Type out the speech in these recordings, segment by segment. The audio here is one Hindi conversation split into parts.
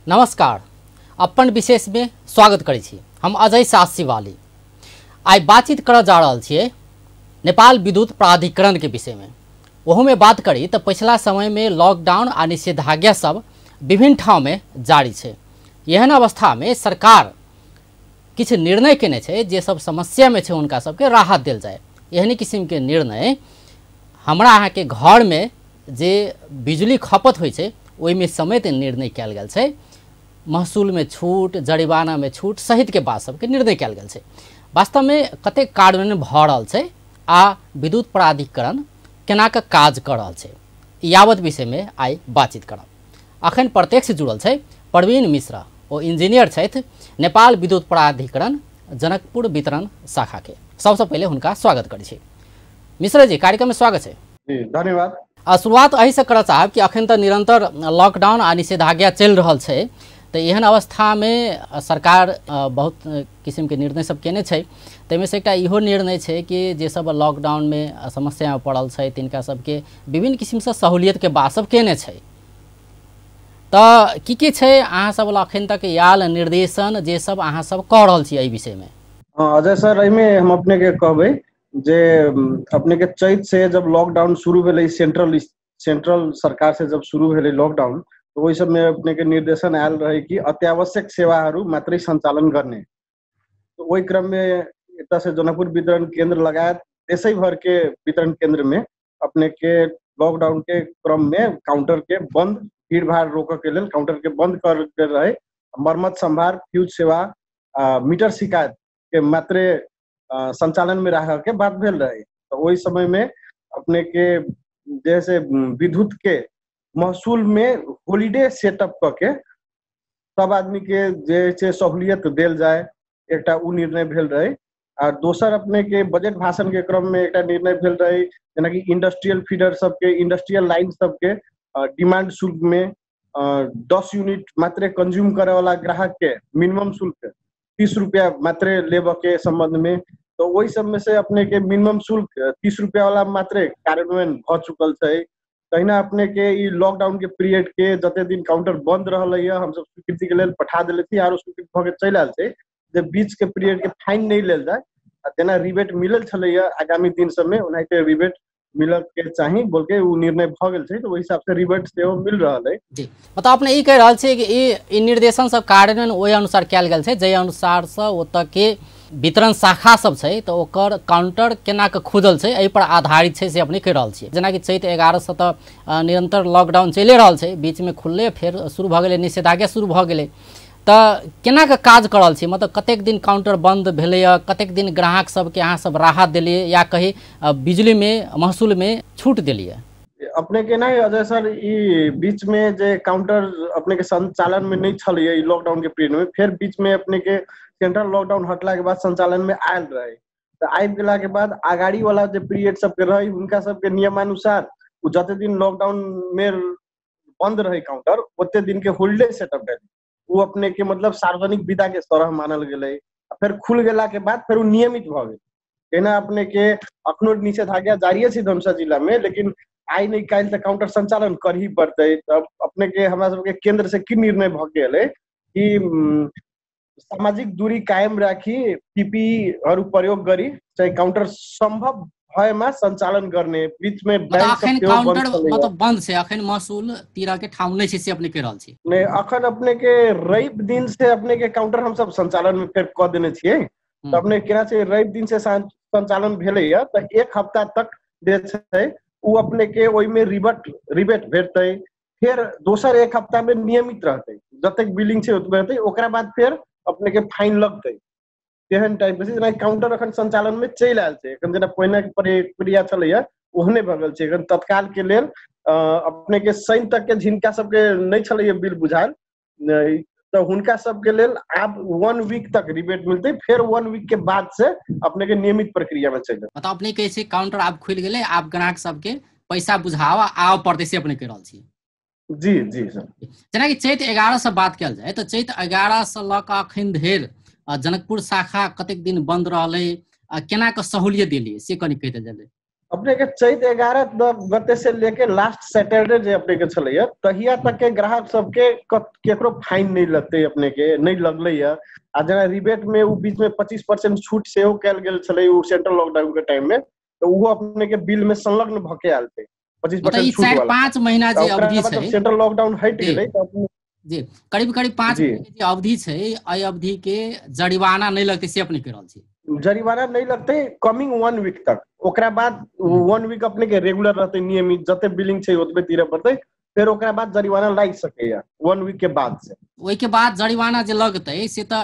नमस्कार, अपन विशेष में स्वागत करै छी। हम अजय सासीवाली आई बातचीत कर जा रहा छे नेपाल विद्युत प्राधिकरण के विषय में। वह में बात करी तो पिछला समय में लॉकडाउन आ निषेधाज्ञा सब विभिन्न ठाव में जारी है। एहन अवस्था में सरकार किछ निर्णय केने छे जे सब समस्या में छे उनका सबके राहत दिल जाए। एहन किस्म के निर्णय हमरा अहाँ के घर में जे बिजली खपत होइ छे ओहि में समेत निर्णय कयल गेल छे। महसूल में छूट, जरिमाना में छूट सहित के बात सबके निर्णय कयल गेल छे। वास्तव में कते कार्यान्वयन भ रहल छे आ विद्युत प्राधिकरण केना के काज कर रहल छे, यावत विषय में आई बातचीत करब। अखन प्रत्यक्ष जुड़ल छे प्रवीण मिश्रा, ओ इंजीनियर छथि नेपाल विद्युत प्राधिकरण जनकपुर वितरण शाखा के। सबसे पहले हुनका स्वागत करै छी। मिश्रा जी, कार्यक्रम में स्वागत है। जी धन्यवाद। शुरुआत अही से करऽ चाहब कि अखन तो निरंतर लॉकडाउन आ निषेधाज्ञा चल रहल छे, तो एहन अवस्था में सरकार बहुत किस्म के निर्णय सब केने छे। तैमे से एकटा इहो निर्णय छे कि जे सब लॉकडाउन में समस्या में पड़ल छे तिनका सबके विभिन्न किस्म से सहूलियत के बात सब केने छे। तो की छे अहाँ सब अखन तक याल निर्देशन जे सब अहाँ सब कह रहल छी एहि विषय में? अजय सर, एहिमे हम अपने के कहबै जे अपने के चैत से जब लॉकडाउन शुरू भेलै, सेंट्रल सरकार से जब शुरू भेलै लॉकडाउन, तो वही सब में अपने के निर्देशन आयल रहे कि अत्यावश्यक सेवाहरू मात्रै संचालन गर्ने। तो वही क्रम में एतऽ से जनकपुर वितरण केंद्र लगायत देशै भर के वितरण केंद्र में अपने के लॉकडाउन के क्रम में काउंटर के बंद, भीड़ भाड़ रोकऽ के लेल काउंटर के बंद कर के रहे। मरम्मत संभार, फ्यूज सेवा, मीटर शिकायत के मात्रे संचालन में रह के बात भेल रहे। तो वही समय में अपने के जैसे विद्युत के महसूल में हॉलिडे सेटअप करके सब आदमी के जे सहूलियत देल जाए, एक उ निर्णय भेल रहे। और दोसर अपने के बजट भाषण के क्रम में एक निर्णय भेल रहे, जेना कि इंडस्ट्रियल फीडर सबके, इंडस्ट्रियल लाइन सबके डिमांड शुल्क में 10 यूनिट मात्रे कंज्यूम करे वाला ग्राहक के मिनिमम शुल्क 30 रुपया मात्रे लेब के संबंध में। तो वही सब में से अपने के मिनिमम शुल्क 30 रुपया वाला मात्रे कार्यान्वयन भ चुकल है। तहिना अपने के ई लॉकडाउन के पीरियड के जते दिन काउंटर बंद रहल है, हम सब स्वीकृति के लेल पठा दिले थी और स्वीकृति भ के चल आयल छे जे बीच के पीरियड के फाइन नहीं लेल जाए। जेना रिबेट मिलल छले आगामी दिन सब में ओनाहिते रिबेट मिलल के चाही बोल के उ निर्णय भ गेल छे। तो वही हिसाब से रिबेट सेहो मिल रहल है। जी, मतलब अपने ई कह रहल छे कि ई निर्देशन सब कार्यान्वयन ओहि अनुसार कयल गेल छे जे अनुसार से ओतऽ के वितरण शाखा सब छे तो ओकर काउंटर केना के खुजल छे एहि पर आधारित छे से अपने कह रहल छियै। जेना कि चैत 11 से तो निरंतर लॉकडाउन चले रहल छे, बीच में खुलले फिर शुरू भ गेलै, निषेधाज्ञा शुरू भ गेलै। तो केना के काज कर रहल छी, मतलब कतेक दिन काउंटर बंद भेलै, कतेक दिन ग्राहक सबके अहाँ सब राहत दिलिए या कहीं बिजली में महसूल में छूट दिलिए? अपने के नहीं अजय सर, ई बीच में जे काउंटर अपने के संचालन में नहीं छलिए लॉकडाउन के पीरियड में, फिर बीच में अपने के सेंट्रल लॉकडाउन हटला के बाद संचालन में आयल रहे। तो आबि गेला के बाद आगाड़ी वाला जे पीरियड सब के रहे उनका सबके नियमानुसार जते दिन लॉकडाउन में बंद रहे काउंटर ओते दिन के होल्डे सेटअप भेल। वो अपने के मतलब सार्वजनिक विदा के तरह मानल गेलै। फिर खुल गेला के बाद फिर नियमित भ गेल। केना अपने के अखनो निषेधाज्ञा जारी छै धनुषा जिला में, लेकिन आई नहीं काल्हि तक काउंटर संचालन कर ही पड़ते। तब अपने के हमरा सबके केंद्र से की निर्णय भ गेल है कि सामाजिक दूरी कायम राखी, पीपीई प्रयोग करी, चाहे काउंटर संभव भय में संचालन करने। बीच में बैंक अखन काउंटर मतलब बंद छै, अखन महसूल तीरा के ठाम नहीं छै से अपने कह रहल छी? नहीं, अखन अपने के रवि दिन से अपने के काउंटर हम सब संचालन में फिर क देने छियै। तो अपने केना छै रवि दिन से संचालन भेलै या तो एक हफ्ता तक जे छै उ अपने के ओइ में रिबेट भेटतै। फिर दोसर एक हफ्ता में नियमित रहतै, जब तक बिलिंग छै ओतबे रहतै, ओकरा बाद फिर अपने के फाइन लगतै। तेहन टाइप से जेना काउंटर अखन संचालन में चलि आयल छै। एखन जेना पहिने के प्रक्रिया छलैया ओहने भ गेल छै। एखन तत्काल के लेल अपने के शनि तक के जिनका सबके नहीं छलैया बिल बुझायल तो हुनका सबके लेल आब 1 वीक तक रिबेट मिलते। फिर 1 वीक के बाद से अपने के नियमित प्रक्रिया में चल। मतलब अपने कैसे काउंटर आप खुल गेले, आप ग्राहक सबके पैसा बुझावा आव पड़ते से अपने कह रहल छी? जी जी सर। जेना कि चैत 11 से बात कल जाए तो चैत 11 से ल के अखन धरि जनकपुर शाखा कतेक दिन बंद रहले, केना के सहूलियत दिलिए से कनि कह देल जाए? अपने के चैत 11 गते से लेके लास्ट सैटरडे जे अपने के छलैया तहिया तक के ग्राहक सबके केकरो फाइन नहीं लगते, अपने के नहीं लगलैया। आ जना रिबेट में उ बीच में 25% छूट सेहो कैल गेल छलै उ सेंट्रल लॉकडाउन के टाइम में, तो वो अपने के बिल में संलग्न भके आयल थे 25% छूट वाला। 5 महीना जे अवधि छै, सेंट्रल लॉकडाउन हट गेलै तो जी करीब 5 महीना के अवधि छै, एहि अवधि के जरिमाना नहीं लगते से अपने कह रहल छी। जरिमाना नहीं लगते कमिंग 1 वीक तक, ओकरा बाद 1 वीक अपने के रेगुलर रहते, नियमित जते बिलिंग छै ओतबे तीरे पड़ते, फिर ओकरा बाद जरिमाना लाग सकेया 1 वीक के बाद से। ओइ के बाद जरिमाना जे लगते से तो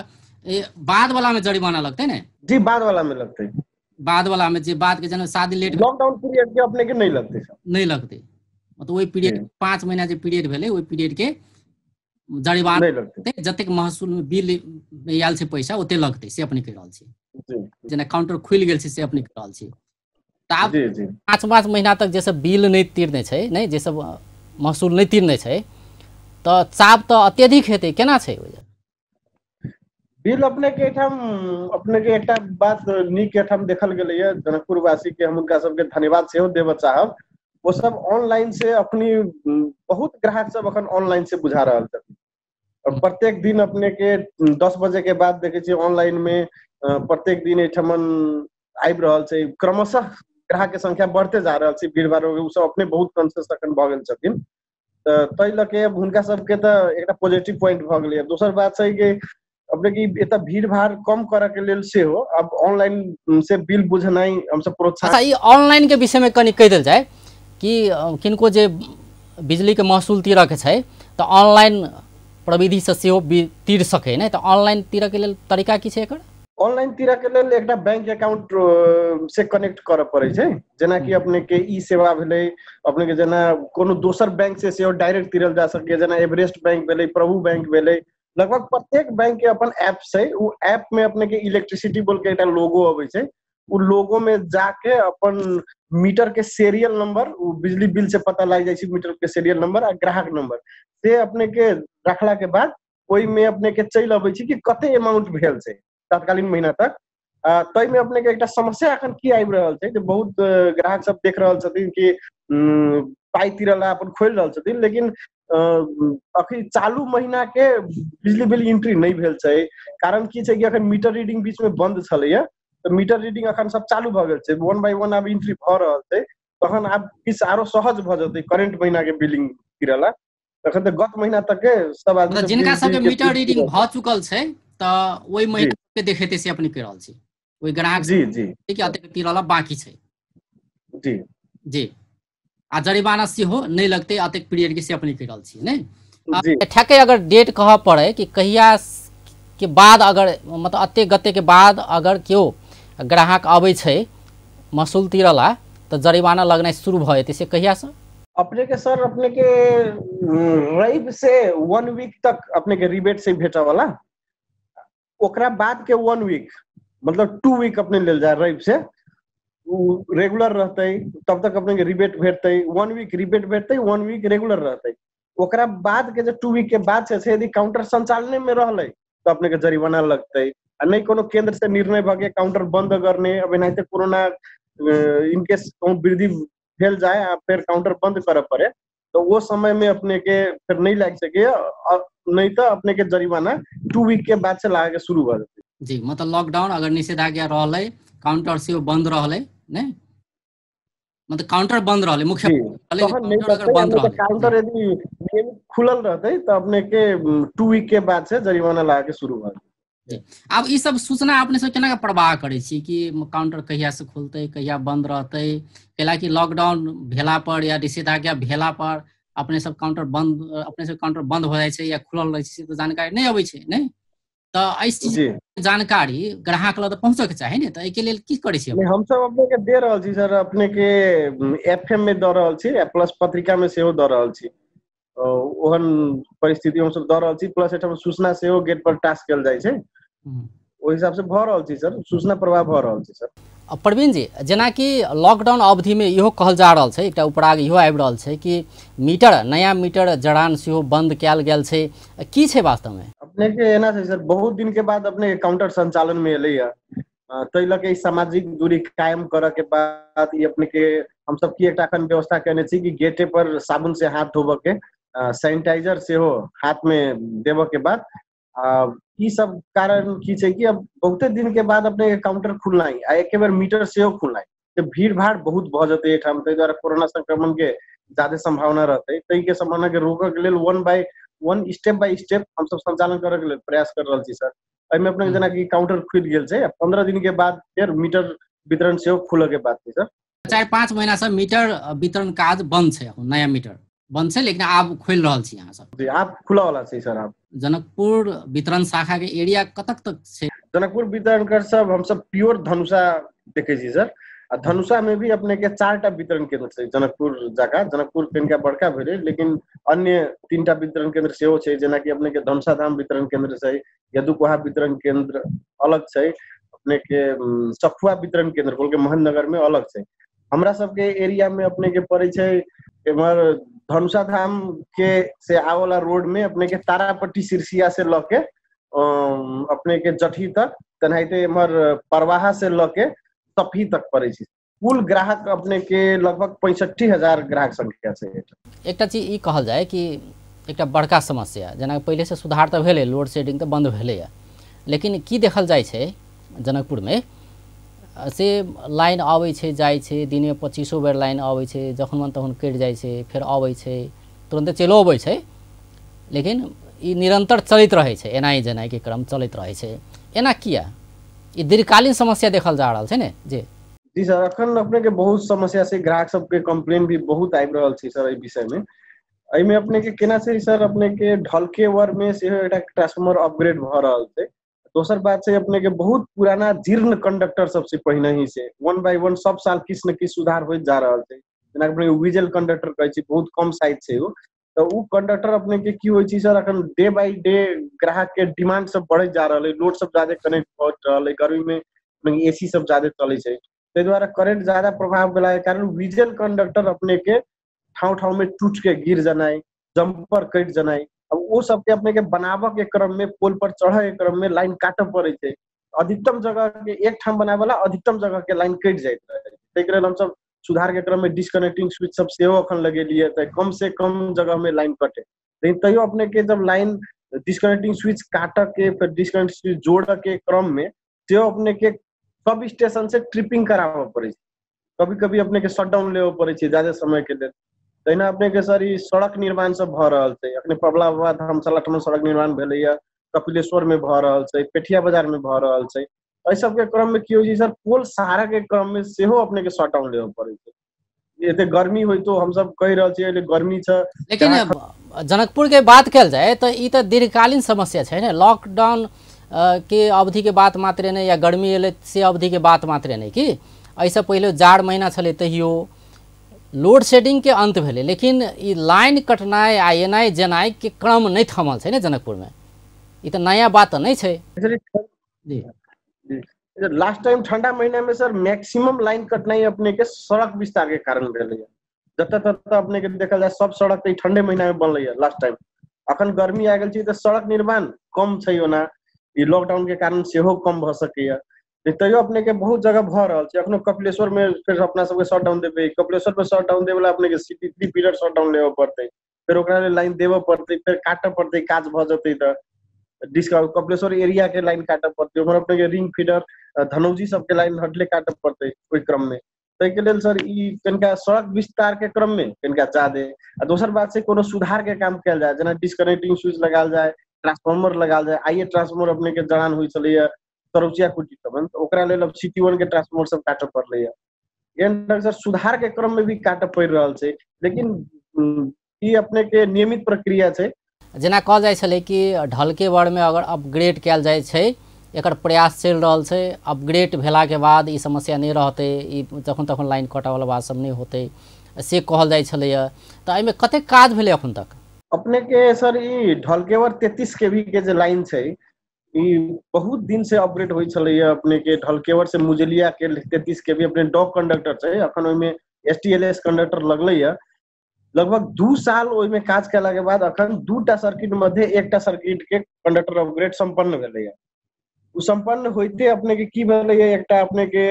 बाद वाला में जरिमाना लगते ने? जी बाद वाला में लगते, बाद वाला में जे बाद के जन शादी लेट लॉकडाउन पीरियड के अपने के नहीं लगते सर, नहीं लगते, मतलब वही पीरियड 5 महीना जे पीरियड भेले ओहि पीरियड के जरिमाना नहीं लगते, जतेक महसूल में बिल आयल छै पैसा ओते लगते से अपने कह रहल छी। जी जेना काउंटर खुल गेल छै से अपने कह रहल छी। त आब जी जी 5 महीना तक जे सब बिल नहीं तीरने छै, नहीं जे सब महसूल नहीं तीरने छै, तो चाप तो अत्यधिक हेतै, केना छै वजह? बिल अपने के ठाम अपने के एकटा बात नीक ठाम देखल गेलैया जनकपुर वासी के, हम उनका सबके धन्यवाद सेहो देबऽ चाहब। वो सब ऑनलाइन से अपनी बहुत ग्राहक सब अखन ऑनलाइन से बुझा रहल छथिन, और प्रत्येक दिन अपने के 10 बजे के बाद देखे छियै ऑनलाइन में प्रत्येक दिन एठमन आबि रहल छै, क्रमशः ग्राहक के संख्या बढ़ते जा रहल छै, भीड़ भाड़ उ सब अपने बहुत कॉन्शियस अखन भऽ गेल छथिन, ताहि लऽ के हुनका सबके तऽ एकटा पॉजिटिव पॉइंट भऽ गेलै। दोसर बात छै कि अपने की एतऽ भीड़ भाड़ कम करऽ के लेल सेहो अब ऑनलाइन से बिल बुझनाइ हम सब प्रोत्साहन। अच्छा, ई ऑनलाइन के विषय में कनि कहि देल जाय कि किनको जे बिजली के महसूल तीरऽ के छै तऽ ऑनलाइन प्रविधि से सेहो तीर सके, नहीं तो ऑनलाइन तीरऽ के लेल तरीका की छै एकर? ऑनलाइन तीरऽ के लेल एकटा बैंक अकाउंट से कनेक्ट करऽ पड़ै छै, जेना कि अपने के ई सेवा भेलै, अपने के जेना कोनो दोसर बैंक से सेहो डायरेक्ट तीरल जा सकै, जेना एवरेस्ट बैंक भेलै, प्रभु बैंक भेलै, लगभग प्रत्येक बैंक के अपन ऐप छै, उ ऐप में अपने के इलेक्ट्रिसिटी बोल के एकटा लोगो अबै छै, उ लोगो में जाके अपन मीटर के सीरियल नंबर, उ बिजली बिल से पता लग जाय छै मीटर के सीरियल नंबर आ ग्राहक नंबर से अपने के रखला के बाद ओइ में अपने के चलि अबै छै कि कते अमाउंट भेल छै तत्कालीन महीना तक। तै में अपने के एकटा समस्या अखन की आबि रहल छै, जे बहुत ग्राहक सब देख रहल छथिन कि पाई तीरला अपन खोलि रहल छथिन, लेकिन अखन चालू महीना के बिजली बिल एंट्री नहीं भेल छै। कारण की छै कि अखन मीटर रीडिंग बीच में बंद छलैया, तो मीटर रीडिंग अखन सब चालू भऽ गेल छै, 1 बाय 1 आब एंट्री भऽ रहल छै, तखन आब किछु आरो सहज भऽ जेतै करेंट महीना के बिलिंग तीरला। तखन तऽ गत महीना तक के सब आदमी जिनका सबके मीटर रीडिंग भऽ चुकल छै तऽ ओइ महीना के देखेतै से अपने कह रहल छी, ओइ ग्राहक जी जी के अतेक तीरला बाकी छै। जी जी आ जरिमाना सेहो नहीं लगते अतेक पीरियड के से अपने कह रहल छी, नहीं जी ठेके अगर डेट कह पड़े कि कहिया के बाद, अगर मतलब अते गते के बाद अगर केओ ग्राहक आबै छै महसूल तीरला तो जरिमाना लगना शुरू भऽ जेतै, से कहिया से? अपने के सर अपने के रवि से 1 वीक तक अपने के रिबेट से भेटा वाला, ओकरा बाद के 1 वीक मतलब 2 वीक अपने लेल जाए रवि से रेगुलर रहते, तब तक अपने के रिबेट भेटते, 1 वीक रिबेट भेटते, 1 वीक रेगुलर रहते। ओकरा बाद के जो 2 वीक के बाद से यदि काउंटर संचालन में रहले तो अपने के जरिमाना लगते, आ नहीं कोनो केंद्र से निर्णय भगे काउंटर बंद करने, अब एनाहिते कोरोना इनकेस वृद्धि भेल जाए आ फिर काउंटर बंद करे पड़े तो वो समय में अपने के फिर नहीं लग सके, नहीं तो अपने के जरिमाना 2 वीक के बाद से लागे शुरू हो जाते। जी मतलब लॉकडाउन अगर निषेधाज्ञा रहले, काउंटर से बंद रहले, नहीं मतलब काउंटर बंद रहले, मुख्य काउंटर यदि नियमित खुलल रहते तो अपने के 2 वीक के बाद से जरिमाना लागे शुरू हो जाते। आब ई सब सूचना अपने सब केना प्रवाह करै छी कि काउंटर कहिया से खुलते, कहिया बंद रहते, कैलाकि लॉकडाउन भेला पर या निषेधाज्ञा भेला पर अपने सब काउंटर बंद हो जाए छै या खुलल रहे छै, तो जानकारी नहीं अबै छै, नहीं तो इस चीज जानकारी ग्राहक लग पहुंचे के चाही ने, तो एके लेल की करै छी? हम सब अपने के दे रहल छी सर, अपने के एफएम में दे रहल छी, प्लस पत्रिका में सेहो दे रहल छी, ओहन परिस्थिति हम सब दे रहल छी, प्लस एठम सूचना सेहो गेट पर टास्क कल जाय छै, ओहि हिसाब से भऽ रहल छी सर, सूचना प्रवाह भऽ रहल छै सर। प्रवीण जी, जेना कि लॉकडाउन अवधि में इहो कहल जा रहल छै, एकटा उपराग इहो आबि रहल छै कि मीटर नया मीटर जड़ान सेहो बंद कयल गेल छै, की छै वास्तव में? अपने के एना छै सर, बहुत दिन के बाद अपने काउंटर संचालन में एलै है, ताहि लऽ के सामाजिक दूरी कायम करऽ के बाद ई अपने के हम सब की एकटा अखन व्यवस्था करने छी कि गेटे पर साबुन से हाथ धोबऽ के, सैनिटाइजर से हो हाथ में देबऽ के बाद ई सब कारण की छै कि अब बहुते दिन के बाद अपने काउंटर खुलनाइ आ एके बेर मीटर सेहो खुलनाइ, तो भीड़ भाड़ बहुत भऽ जेतै एहिठाम, ताहि दुआरे कोरोना संक्रमण के ज्यादा संभावना रहते, ताहि के संभावना के रोकऽ के लेल one by one, step by step हम सब संचालन करऽ के लेल प्रयास कर रहल छी सर। एहिमे अपने जेना कि काउंटर खुल गेल छै, 15 दिन के बाद फिर मीटर वितरण सेहो खुलऽ के बात छै सर। 4-5 महीना से मीटर वितरण काज बंद छै, नया मीटर बंद छै, लेकिन आब खोल रहल छी यहाँ सब जी, आप खुला वाला छै सर। आप जनकपुर वितरण शाखा के एरिया कतक तक छै? जनकपुर वितरण कर सब हम सब प्योर धनुषा देखे छी सर, आ धनुषा में भी अपने के 4टा वितरण केंद्र छै जनकपुर जगह, जनकपुर कनिका बड़का भेलै लेकिन अन्य 3टा वितरण केंद्र सेहो छै, जेना कि अपने के धनुषा धाम वितरण केंद्र छै, यदुकोहा वितरण केंद्र अलग छै, अपने के सखुआ वितरण केंद्र बोल के मोहननगर में अलग छै। हमरा सबके एरिया में अपने के पड़े छै एमहर धनुषा धाम के से आवला रोड में अपने के तारापट्टी सिरसिया से ल के अपने के जठी तक, तेनाहिते एमहर परवाहा से ल के सफी तक पड़े छै। कुल ग्राहक अपने के लगभग 65,000 ग्राहक संख्या छै। एकटा चीज ई कहल जाए कि एकटा बड़का समस्या, जेना पहले से सुधार तऽ भेलै, लोड शेडिंग तऽ बंद भेलैया, लेकिन की देखल जाइ छै जनकपुर में से लाइन आबै छै जाइ छै, दिन में 25 बेर लाइन आबै छै, जखन मन तखन कटि जाइ छै, फेर आबै छै तुरंते चलो अबै छै, लेकिन ई निरंतर चलैत रहै छै, एनाही जेनाही के क्रम चलैत रहै छै। एना किया? ई दीर्घकालीन समस्या देखल जा रहल छै ने जी। जी सर, अखन अपने के बहुत समस्या से ग्राहक सबके कंप्लेन भी बहुत आबि रहल छै सर एहि विषय में। एहिमे अपने के केना छै सर, अपने के ढलकेवर में सेहो एकटा ट्रांसफार्मर अपग्रेड भऽ रहल छै। दोसर बात छै अपने के बहुत पुराना जीर्ण कंडक्टर सबसे पहिने ही से 1 बाय 1 सब साल किछु न किछु सुधार होइत जा रहल छै, जेना अपने विजल कंडक्टर कहै छै, बहुत कम साइज छै वो, तो उ कंडक्टर अपने के की होइ छै सर, अखन डे बाय डे ग्राहक के डिमांड सब बढ़ैत जा रहल है, लोड सब ज्यादा कनेक्ट भऽ रहल है, गर्मी में एसी सब ज्यादा चलै छै, ताहि दुआरे करंट ज्यादा प्रभाव भेला के कारण विजल कंडक्टर अपने के ठाव ठाव में टूट के गिर जनाइ, जम्पर कटि जनाइ, अब वो सबके अपने के बनाबऽ के क्रम में, पोल पर चढ़ऽ के क्रम में लाइन काटऽ पड़े छै। अधिकतम जगह के एक ठाम बनाए वाला अधिकतम जगह के लाइन कटि जाइत रहे, ताहि के लेल हम सब सुधार के क्रम में डिस्कनेक्टिंग स्विच सब सेहो अखन लगेलिए, तो कम से कम जगह में लाइन कटे, लेकिन तैयो अपने के जब लाइन डिस्कनेक्टिंग स्विच काटऽ के फिर डिस्कनेक्टिंग स्विच जोड़ऽ के क्रम में सेहो अपने के सब स्टेशन से ट्रिपिंग कराबऽ पड़े छै, कभी कभी अपने के शटडाउन लेबऽ पड़े छै ज्यादा समय के लेल। तहिना अपने के सर ई सड़क निर्माण सब भऽ रहल छै, अखने पबला धर्मशाला ठमा सड़क निर्माण भेलैया, कपिलेश्वर में भऽ रहल छै, पेठिया बाजार में भऽ रहल छै, एहि सब के क्रम में की होइ छै सर, पोल सहारा के क्रम में सेहो अपने के शटडाउन लेबऽ पड़े छै। एते गर्मी होइ तो हम सब कहि रहल छियै गर्मी छै, लेकिन जनकपुर के बात कल जाए तो ई तो दीर्घकालीन समस्या है ना, लॉकडाउन के अवधि के बात मात्रे नहीं, या गर्मी एले से अवधि के बात मात्रे नहीं, कि ऐसा पहले जाड़ महीना छलै तहियो लोड शेडिंग के अंत भेलै, लेकिन ई लाइन कटनाइ आ एनाइ जेनाइ के क्रम नहीं थमल छै ने जनकपुर में, ई तो नया बात नहीं छै जी। लास्ट टाइम ठंडा महीना में सर मैक्सिमम लाइन कटनाई अपने के सड़क विस्तार के कारण भेलै, जतऽ ततऽ अपने के देखल जाए सब सड़क ठंडे महीना में बनलै लास्ट टाइम। अखन गर्मी आ गेल छै तऽ सड़क निर्माण कम छै, ओना ई लॉकडाउन के कारण सेहो कम भऽ सकैया, तैयो अपने के बहुत जगह भऽ रहल छै। अखनो कपिलेश्वर में फिर अपना सबके शटडाउन देबै, कपिलेश्वर में शटडाउन देबै अपने के 3 पीरियड शटडाउन लेबऽ पड़तै, फिर ओकरा लेल लाइन देबऽ पड़तै, फिर काटऽ पड़तै, काज भऽ जेतै तऽ कपिलेश्वर एरिया के लाइन काटऽ पड़तै, ओकर अपने के रिंग फीडर धनौजी सबके लाइन हटले काटऽ पड़तै ओहि क्रम में। ताहि के लेल सर ई कनिका सड़क विस्तार के क्रम में कनिका ज्यादे, आ दोसर बात छै कोनो सुधार के काम कयल जाए, जेना डिस्कनेक्टिंग स्विच लगायल जाए, ट्रांसफार्मर लगायल जाए, आइए ट्रांसफार्मर अपने के जड़ान होइ छलैया सरौचिया कुटी सबन, ओकरा लेल अब सिटी1 के ट्रांसफार्मर सब काटऽ पड़लैया, एहन सर सुधार के क्रम में भी काटऽ पड़ि रहल छै, लेकिन ई अपने के नियमित प्रक्रिया छै। जेना कहल जाइ छलै कि ढलकेवर में अगर अपग्रेड कयल जाइ छै, एकर प्रयास चलि रहल छै, अपग्रेड भेला के बाद ई समस्या नहीं रहते, ई जखन तखन लाइन कटऽ वाला बात सब नहीं होते से कहल जाइ छलैया, तऽ एहिमे कतेक काज भेलै अखन तक? अपने के सर ई ढलकेवर 33 kV के जे लाइन छै ई बहुत दिन से अपग्रेड होइ छलैया, अपने के ढलकेवर से मुजलिया के 33 kV अपने डॉग कंडक्टर छै, अखन ओहिमे STLS कंडक्टर लगलैया, लगभग 2 साल ओहिमे काज केला के बाद अखन 2टा सर्किट मध्य एकटा सर्किट के कंडक्टर अपग्रेड संपन्न भेलैया। उ संपन्न होइते अपने के की भेलैया एकटा अपने के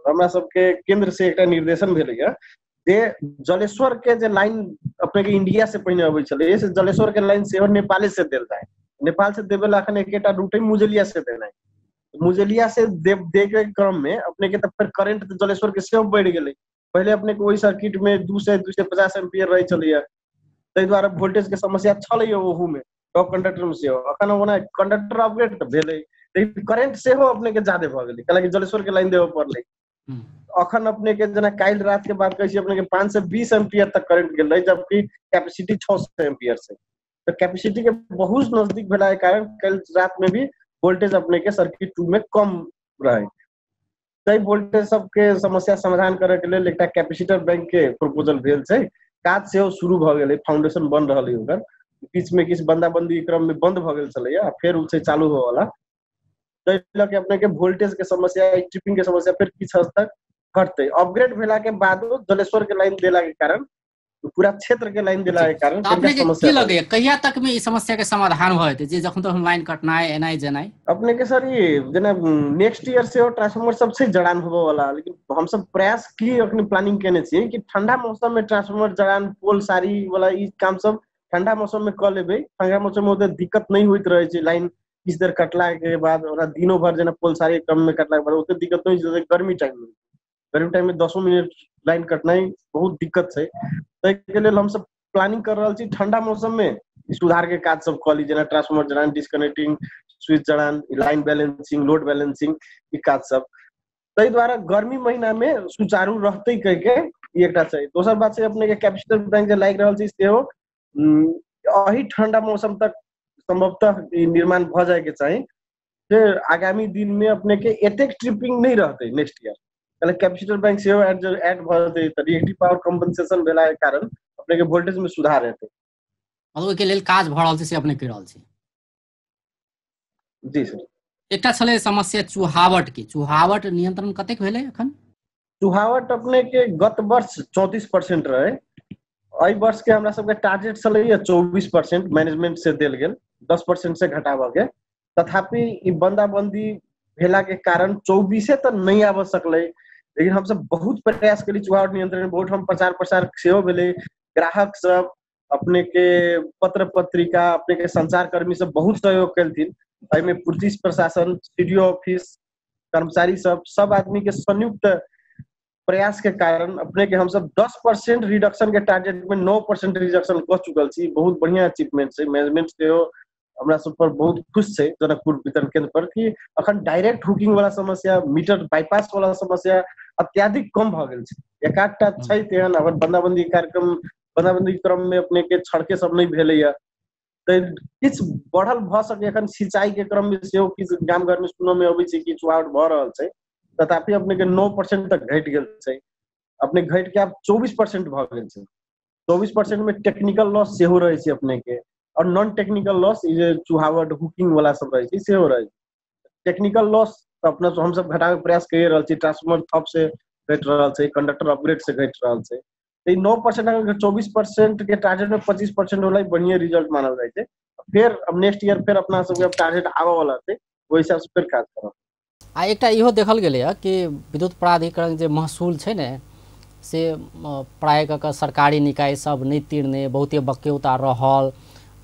हमरा सबके केंद्र से एकटा निर्देशन भेलैया जे जलेश्वर के जे लाइन अपने के इंडिया से पहिने अबै छलै से जलेश्वर के लाइन सेहो नेपाले से देल जाय। नेपाल से देवे ला अखन एकेटा रूट है मुजलिया से देना है। मुजलिया से दे के क्रम में अपने के तब फिर करंट जलेश्वर के सेहो बढ़ गेलै। पहले अपने के वही सर्किट में 200-250 एम्पियर रहे छलैया, ताहि द्वारा वोल्टेज के समस्या छलैया ओहू में टॉप कंडक्टर में सेहो। अखन ओना कंडक्टर अपग्रेड तऽ भेलै, लेकिन करंट सेहो अपने के ज्यादा भऽ गेलै, कैलाकि जलेश्वर के लाइन देबऽ पड़लै। अखन अपने के जना काल्हि रात के बात कहै छी, अपने के 5 से 20 एम्पियर तक करंट गेलै, जबकि कैपेसिटी 600 एम्पियर से। तो कैपेसिटी के बहुत नजदीक भेला के कारण कल रात में भी वोल्टेज अपने के सर्किट 2 में कम रहे। तै वोल्टेज सबके समस्या समाधान करे के लेल एकटा कैपेसिटर बैंक के प्रपोजल भेल छै। काज सेहो शुरू भऽ गेलै, फाउंडेशन बन रहल है ओकर। बीच में किछु बंदाबंदी क्रम में बंद भऽ गेल छलैया, फेर उ छै चालू होए वाला। तै लऽ के अपने के वोल्टेज के समस्या, ट्रिपिंग के समस्या फिर किछु हद तक हटते। अपग्रेड भेला के बादो जलेश्वर के लाइन देला के कारण, पूरा क्षेत्र के लाइन देला के कारण तो अपने के समस्या की लगे कहिया तक में इस समस्या के समाधान हो जेतै, जे जखन तक लाइन कटनाय एनाय जेनाय? अपने के सर ये जना नेक्स्ट ईयर से ट्रांसफार्मर सब से जड़ान होबे वाला, लेकिन हम सब प्रयास की अखनी प्लानिंग केने छी कि ठंडा मौसम में ट्रांसफार्मर जड़ान पोल सारी वाला ई काम सब ठंडा मौसम में कर लेबै। ठंडा मौसम में ओते दिक्कत नहीं होइत रहे छै, लाइन किछु देर कटला के बाद ओकरा दिनों भर जना पोल सारी क्रम में कटला के बाद ओते दिक्कत नहीं छै। गर्मी टाइम में, गर्मी टाइम में 10 मिनट लाइन कटनाई बहुत दिक्कत छै। ताहि के लेल हम सब प्लानिंग कर रहल छी ठंडा मौसम में सुधार के काज सब कऽ ली, जेना ट्रांसफार्मर जड़ान, डिस्कनेक्टिंग स्विच जड़ान, लाइन बैलेंसिंग, लोड बैलेंसिंग ई काज सब। ताहि द्वारा गर्मी महीना में सुचारू रहते कह के ई एकटा छै। दोसर बात छै अपने के कैपेसिटर बैंक जे लागि रहल छै सेहो अही ठंडा मौसम तक संभवतः निर्माण भ जाए के चाही, जे आगामी दिन में अपने के एतेक ट्रिपिंग नहीं रहते नेक्स्ट ईयर। पहले कैपेसिटर बैंक सेहो ऐड भ जेतै त रिएक्टिव पावर कंपनसेशन भेला के कारण अपने के वोल्टेज में सुधार हेतै। मतलब ओहि के लेल काज भ रहल छै से अपने कहि रहल छी? जी सर। एकटा छलै समस्या चुहावट की, चुहावट नियंत्रण कतेक भेलै अखन? चुहावट अपने के गत वर्ष 34% रहे। एहि वर्ष के हमरा सबके टारगेट छलैया 24% मैनेजमेंट से देल गेल, 10% से घटाबऽ के। तथापि ई बंदाबंदी भेला के कारण 24 तक नहीं आबऽ सकलै। लेकिन हम सब बहुत प्रयास केली चुहावट नियंत्रण, बहुत हम प्रचार प्रसार सेहो भेलै। ग्राहक सब, अपने के पत्र पत्रिका, अपने के संचार कर्मी सब बहुत सहयोग केलथिन। एहिमे पुलिस प्रशासन, सीडीओ ऑफिस, कर्मचारी सब आदमी के संयुक्त प्रयास के कारण अपने के हम सब 10% रिडक्शन के टारगेट में 9% रिडक्शन कऽ चुकल छी। बहुत बढ़िया अचीवमेंट छै। मैनेजमेंट सेहो हमरा सब पर बहुत खुश छै जनकपुर वितरण केंद्र पर, कि अखन डायरेक्ट हुकिंग वाला समस्या, मीटर बाईपास वाला समस्या अत्याधिक कम भ गेल छै। एकाधटा छै तेहन, अगर बंदाबंदी कार्यक्रम, बंदाबंदी क्रम में अपने के छड़के सब नहीं भेलैया, किछु बढ़ल भ सके। एखन सिंचाई के क्रम में सेहो किछु गाम घर में सुनऽ में अबै छै कि चुहावट भ रहल छै, तथापि अपने के 9% तक घटि गेल छै। अपने घटि के आब 24% भ गेल छै। 24% में टेक्निकल लॉस सेहो रहे छै अपने के, और नॉन टेक्निकल लॉस ई जे चुहावट हुकिंग वाला सब रहे छै सेहो रहे छै। टेक्निकल लॉस अपना हम सब घटावे के प्रयास कर रहल छी। ट्रांसफार्मर थप से घटि रहल छै, कंडक्टर अपग्रेड से घटि रहल छै। तो 9% अगर 24% के टारगेट में 25% वाला बढ़िया रिजल्ट मानल जाए छै। फिर अब नेक्स्ट ईयर फिर अपना सबके टारगेट आबऽ वाला छै, ओहि हिसाब से फिर काज करब। आ एकटा इहो देखल गेलै कि विद्युत प्राधिकरण जे महसूल छै ने से प्राय कऽ सरकारी निकाय सब नहीं तीरने, बहुते बक्यौता रहल।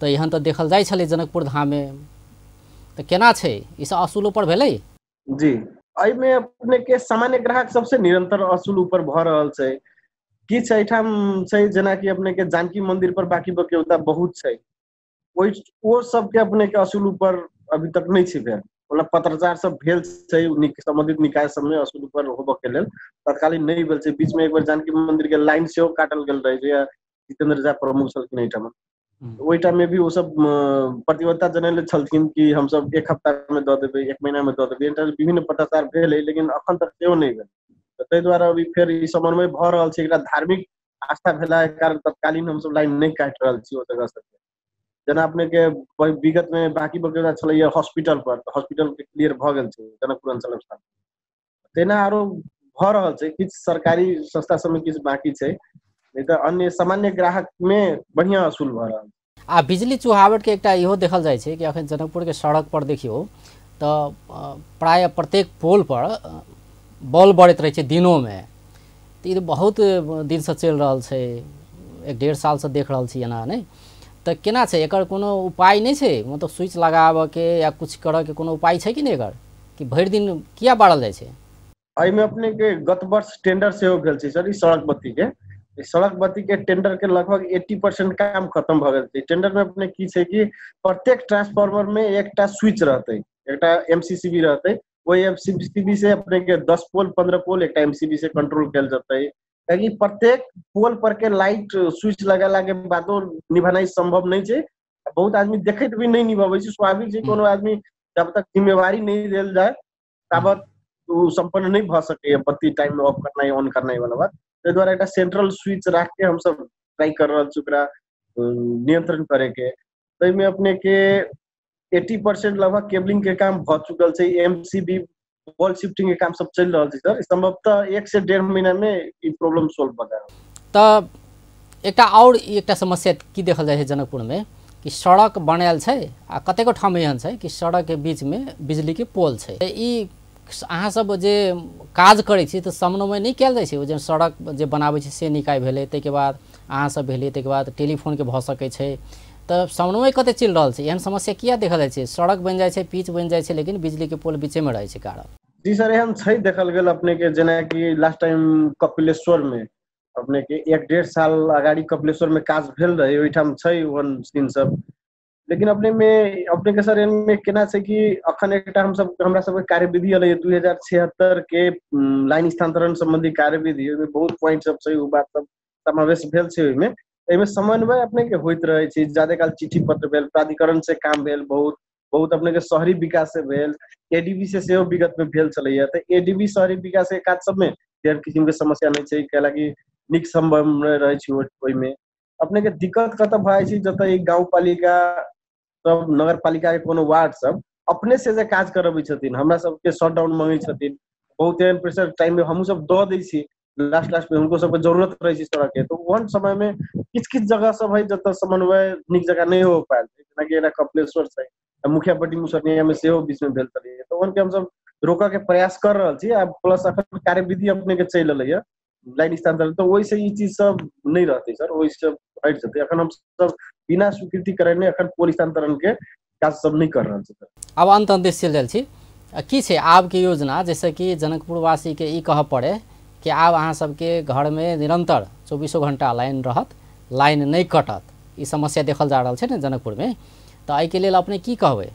तो एहन तो देखल जाइ छलै जनकपुर धाम में, तो केना छै ई सब असूल ऊपर भेलै? जी, एहिमे अपने के सामान्य ग्राहक सबसे निरंतर असूल ऊपर भ रहल छै। किछु एहिठाम छै जेना कि अपने के जानकी मंदिर पर बाकी बक्यौता बहुत छै, ओ सबके अपने के असूल ऊपर अभी तक नहीं छै भेल। मतलब पत्राचार सब भेल छै संबंधित निकाय सब में असूल ऊपर होबऽ के लेल, तत्कालीन नहीं भेल छै। बीच में एक बार जानकी मंदिर के लाइन सेहो काटल गेल रहे छै, जितेंद्र झा प्रमुख छलखिन एहिठाम। ओहि टाइम में भी वो सब प्रतिबद्धता जनैले छलखिन कि हम सब 1 हफ्ता में दऽ देबै, 1 महीना में दऽ देबै। विभिन्न पत्राचार भेल है, लेकिन अखन तक सेहो नहीं भेल। ताहि द्वारा अभी फिर ई समन्वय भ रहल छै। एकटा धार्मिक आस्था भेला के कारण तत्कालीन हम सब लाइन नहीं काटि रहल छी ओ जगह से। जना अपने के विगत में बाकी बक्यौता छलैया हॉस्पिटल पर, हॉस्पिटल के क्लियर भ गेल छै जनकपुर अंचल अस्पताल। तेना आरो भ रहल छै, किछु सरकारी संस्था सब में किछु बाकी छै, नहीं तो अन्य सामान्य ग्राहक में बढ़िया असूल भ रहल छै। आ बिजली चुहावट के एकटा इहो देखल जाइ छै कि अखन जनकपुर के सड़क पर देखियो तो प्राय प्रत्येक पोल पर बॉल बढ़त रहे दिनों में। तो ये बहुत दिन से चल रहा है, 1-1.5 साल से देख रहा छी एना नहीं। तो केना छै एकर कोनो उपाय नहीं छै, मतलब स्विच लगाबऽ के या कुछ करऽ के कोनो उपाय छै कि नहीं एकर, कि भरि दिन किया बारल जाइ छै? एहिमे अपने के गत वर्ष टेंडर सेहो भेल छै सर, ई सड़क बत्ती के। सड़क बत्ती के टेंडर के लगभग 80% काम खत्म भ गेल छै। टेंडर में अपने की छै कि प्रत्येक ट्रांसफार्मर में एकटा स्विच रहते, एकटा एमसीसीबी रहते। वही एमसीबी से अपने के 10 पोल 15 पोल एक एमसीबी से कंट्रोल कल जाता है। ताकि प्रत्येक पोल पर के लाइट स्विच लगाला के बादो निभाना संभव नहीं है। बहुत आदमी देखते भी नहीं निभावे छै। स्वाभाविक है, कोनो आदमी जब तक जिम्मेवारी नहीं दिल जाए तब संपन्न नहीं भ सके बत्ती टाइम में ऑफ करना है ऑन करना है वाला बात। ताहि द्वारा एक सेंट्रल स्विच रख के हम सब ट्राई कर रहा छी ओकरा नियंत्रण करे के। तो में अपने के 80% लगभग केबलिंग के काम भ चुकल छै। एमसीबी वॉल शिफ्टिंग के काम सब चल रहा है सर। संभवतः 1 से 1.5 महीना में ई प्रॉब्लम सॉल्व भ जाए। तब एकटा समस्या की देखल जाए है जनकपुर में कि सड़क बनायल छै आ कतेको ठाम एहन छै कि सड़क के बीच में बिजली के पोल छै। ई अहाँ सब जे काज करै छी तो समन्वय नहीं कयल जाइ छै? जे सड़क जे बनाबै छै से निकाय भेलै, ताहिके बाद अहाँ सब भेलै, ताहिके बाद टेलीफोन के भ सकै छै। तो समन्वय कते चल रहा है? एहन समस्या किया देखल जाइ छै? सड़क बन जाइ छै, पिच बन जाइ छै, लेकिन बिजली के पोल बीचे में रहै छै कारण। जी सर, एहन छै देखल गेल अपने के, जेना कि लास्ट टाइम कपिलेश्वर में अपने के 1-1.5 साल अगाड़ी कपिलेश्वर में काज भेल रहे, ओहिठाम छै ओहन सीन सब। लेकिन अपने के सर इनमें केना छै कि अखन एकटा हमरा सब कार्यविधि अलै 2076 के लाइन स्थानांतरण संबंधी कार्यविधि। ओहिमे बहुत पॉइंट सब छै, ओ बात सब समावेश भेल छै। ओहिमे एहिमे समन्वय अपने के होइत रहे छै। ज्यादा काल चिट्ठी पत्र भेल, प्राधिकरण से काम भेल, बहुत अपने के शहरी विकास से भेल, एडीबी से सेहो विगत में भेल चलैया। तो एडीबी शहरी विकास के काज सब में ढेर किस्म के समस्या नहीं छै, कैलाकि निक संभव रहे छै। ओहिमे अपने के दिक्कत कतऽ भए छै जतऽ गाँव पालिका सब नगर पालिका के कोनो वार्ड सब अपने से जे काज करबै छथिन, हमरा सबके शटडाउन मांगे छथिन। बहुत एहन प्रेशर टाइम में हमहू सब दऽ दै छी, लास्ट में उनको सबके जरूरत रहे छै सड़क के। तो ओहन समय में किछ जगह सब है जतऽ समन्वय निक जगह नहीं हो पायल, जेनाकि एना कपिलेश्वर छै, मुखियापट्टी मुसरनिया में सेहो बीच में भेल छलै। तो ओहन के हम सब रोकऽ के प्रयास कर रहल छी। आ प्लस अखन कार्यविधि अपने के चलि रहलै है लाइन स्थानांतरण, तो ओहि से ई चीज सब नहीं रहते सर, ओहि से हट जेतै। अखन हम सब बिना स्वीकृति करेने अखन पोल स्थानांतरण के काज सब नहीं कर रहल छै। अब अंत देश चल जाए छी की छै आब के योजना, जैसे कि जनकपुर वासी के ई कह पड़े कि आब अहाँ सबके घर में निरंतर 24 घंटा लाइन रहत, लाइन नहीं कटत। ई समस्या देखल जा रहा है ना जनकपुर में, तो एहि के लेल अपने की कहबै?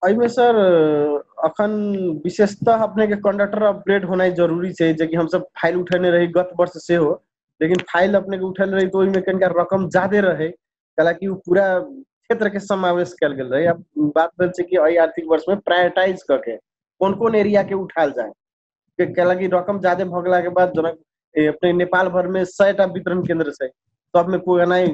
एहिमे सर अखन विशेषतः अपने के कंडक्टर अपग्रेड होना जरूरी छै। जे कि हम सब फाइल उठेने रही गत वर्ष से हो, लेकिन फाइल अपने के उठल रही तो ओहिमे कनिका रकम ज्यादा रहे, हालांकि वो पूरा क्षेत्र के समावेश कल गेल रहे। अब बात भेल छै कि एहि आर्थिक वर्ष में प्रायोरिटाइज करके कौन कौन एरिया के उठाल जाए, हालांकि रकम ज्यादा भगला के बाद जनक अपने नेपाल भर में 100टा वितरण केंद्र छै, सब में पुगनाइ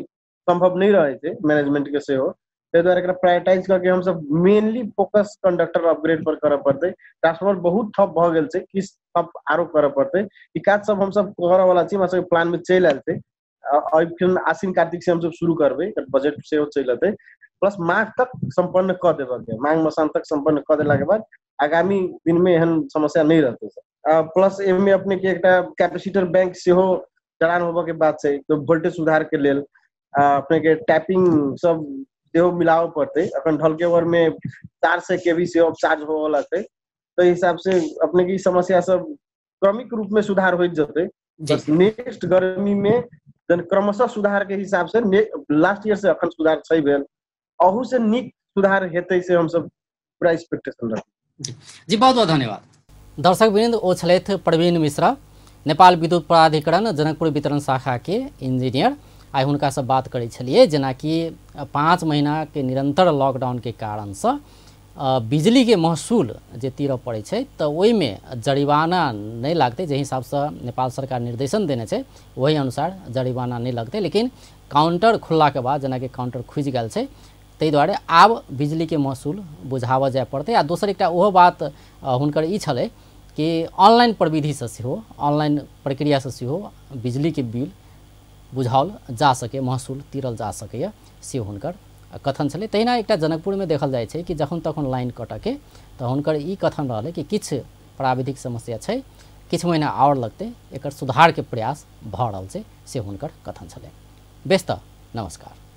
संभव नहीं रहे थे मैनेजमेंट के से हो। ताहि दुआरे एकरा प्रायोरिटाइज करके हम सब मेनली फोकस कंडक्टर अपग्रेड पर करऽ पड़ते। ट्रांसफर बहुत ठप भ गेल छै, किस ठप आरो करऽ पड़ते। ई काज सब हम सब करऽ वाला छी, हमरा सब प्लान में चलि आयल छै। फिर आश्विन कार्तिक से हम सब शुरू करबै, बजट से चलि अतै। प्लस माघ तक संपन्न क देबऽ के, माघ मसान तक संपन्न क देला के बाद आगामी दिन में एहन समस्या नहीं रहते सर। प्लस एमे अपने के एकटा कैपेसिटर बैंक सेहो चलान होबऽ के बात छै, तो वोल्टेज सुधार के लेल अपने के टैपिंग सब सेहो मिलाबऽ पड़ते। अखन ढलकेवर में 400 केवी से चार्ज हो वाला छै, तो हिसाब से अपने की समस्या सब क्रमिक रूप में सुधार हो जते। बस नेक्स्ट गर्मी में क्रमशः सुधार के हिसाब से लास्ट ईयर से अखन सुधार छै भेल, अहू से निक सुधार हेतै से हम सब पूरा एक्सपेक्टेशन रखै जी। बहुत बहुत धन्यवाद। दर्शक वृंद, ओ छलथि प्रवीण मिश्रा, नेपाल विद्युत प्राधिकरण जनकपुर वितरण शाखा के इंजीनियर। आइ हुनका से बात करै छलिए, जेना कि 5 महीना के निरंतर लॉकडाउन के कारण से बिजली के महसूल जे तीरऽ पड़े छै, तो ओहि में जरिमाना नहीं लगते। जे हिसाब से नेपाल सरकार निर्देशन देने छै वही अनुसार जरिमाना नहीं लगते, लेकिन काउंटर खुलला के बाद जेना कि काउंटर खुज गेल छै, ताहि दुआरे आब बिजली के महसूल बुझाबऽ जाय पड़ते। आ दोसर एकटा ओहो बात हुनकर ई छलै कि ऑनलाइन प्रविधि से सेहो, ऑनलाइन प्रक्रिया से सेहो बिजली के बिल बुझाओल जा सके, महसूल तीरल जा सके, से हुनकर कथन छलै। तहिना एकटा जनकपुर में देखल जाय छै कि जखन तखन लाइन कटके तऽ हुनकर ई कथन रहलै कि किछु प्राविधिक समस्या छै, किछु महीना और लगतै, एकर सुधार के प्रयास भऽ रहल छै, से हुनकर कथन छलै। बेस्त नमस्कार।